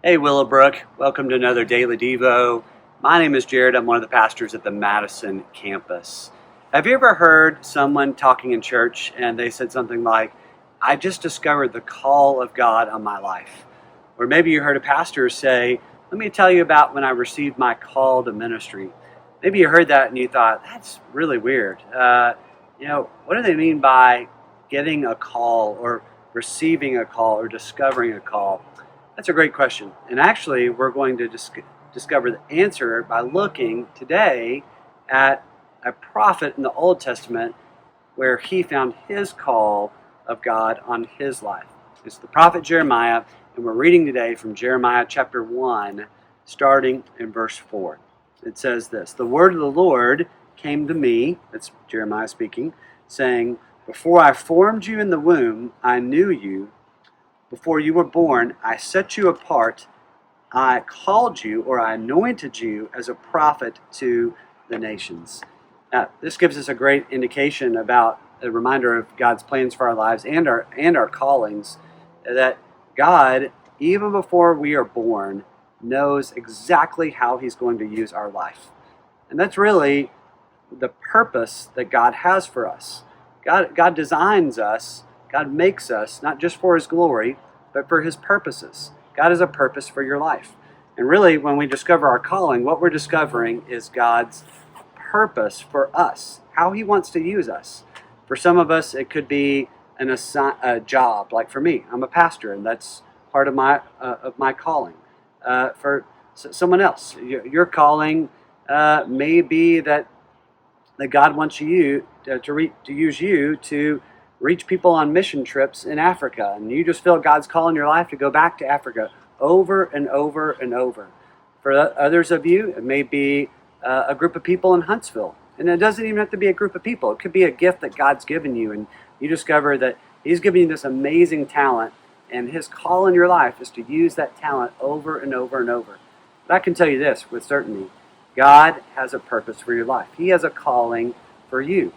Hey Willowbrook, welcome to another Daily Devo. My name is Jared. I'm one of the pastors at the Madison campus. Have you ever heard someone talking in church and they said something like, I just discovered the call of God on my life? Or maybe you heard a pastor say, let me tell you about when I received my call to ministry. Maybe you heard that and you thought, that's really weird. What do they mean by getting a call or receiving a call or discovering a call? That's a great question. And actually, we're going to discover the answer by looking today at a prophet in the Old Testament where he found his call of God on his life. It's the prophet Jeremiah, and we're reading today from Jeremiah chapter 1, starting in verse 4. It says this, The word of the Lord came to me, that's Jeremiah speaking, saying, Before I formed you in the womb, I knew you. Before you were born, I set you apart. I called you, or I anointed you as a prophet to the nations. Now, this gives us a great indication about a reminder of God's plans for our lives and our callings, that God, even before we are born, knows exactly how He's going to use our life. And that's really the purpose that God has for us. God designs us, God makes us, not just for His glory, but for His purposes. God has a purpose for your life. And really, when we discover our calling, what we're discovering is God's purpose for us, how He wants to use us. For some of us, it could be a job. Like for me, I'm a pastor, and that's part of my calling. For someone else, your calling may be that God wants you to use you to reach people on mission trips in Africa, and you just feel God's calling your life to go back to Africa over and over and over. For others of you, it may be a group of people in Huntsville, and it doesn't even have to be a group of people. It could be a gift that God's given you, and you discover that He's giving you this amazing talent, and His call in your life is to use that talent over and over and over. But I can tell you this with certainty, God has a purpose for your life. He has a calling for you.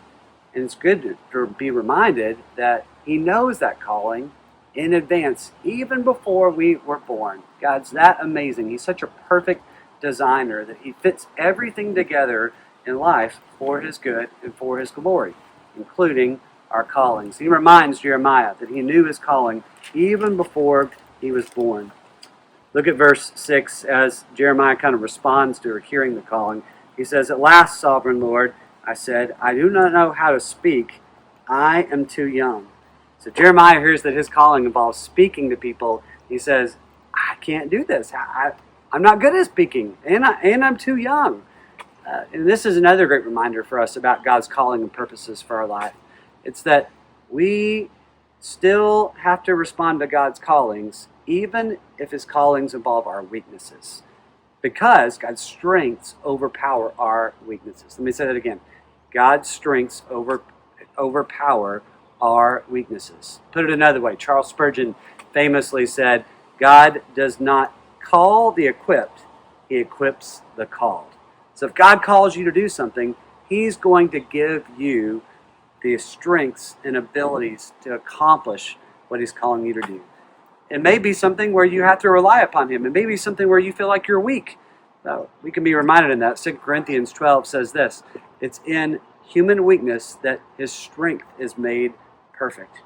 And it's good to be reminded that He knows that calling in advance, even before we were born. God's that amazing. He's such a perfect designer that He fits everything together in life for His good and for His glory, including our callings. He reminds Jeremiah that he knew his calling even before he was born. Look at verse 6 as Jeremiah kind of responds to hearing the calling. He says, At last, sovereign Lord, I said, I do not know how to speak. I am too young. So Jeremiah hears that his calling involves speaking to people. He says, I can't do this. I'm not good at speaking, and I'm too young. And this is another great reminder for us about God's calling and purposes for our life. It's that we still have to respond to God's callings, even if His callings involve our weaknesses, because God's strengths overpower our weaknesses. Let me say that again. God's strengths overpower our weaknesses. Put it another way, Charles Spurgeon famously said, God does not call the equipped, He equips the called. So if God calls you to do something, He's going to give you the strengths and abilities to accomplish what He's calling you to do. It may be something where you have to rely upon Him. It may be something where you feel like you're weak. So we can be reminded in that. 2 Corinthians 12 says this, It's in human weakness that His strength is made perfect.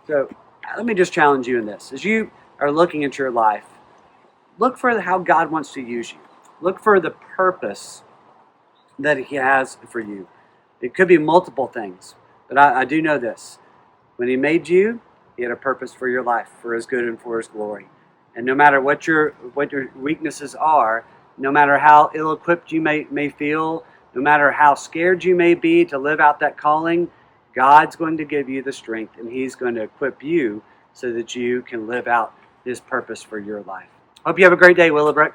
So let me just challenge you in this. As you are looking at your life, look for how God wants to use you. Look for the purpose that He has for you. It could be multiple things, but I do know this. When He made you, He had a purpose for your life, for His good and for His glory. And no matter what your weaknesses are, no matter how ill-equipped you may feel, no matter how scared you may be to live out that calling, God's going to give you the strength, and He's going to equip you so that you can live out His purpose for your life. Hope you have a great day, Willowbrook.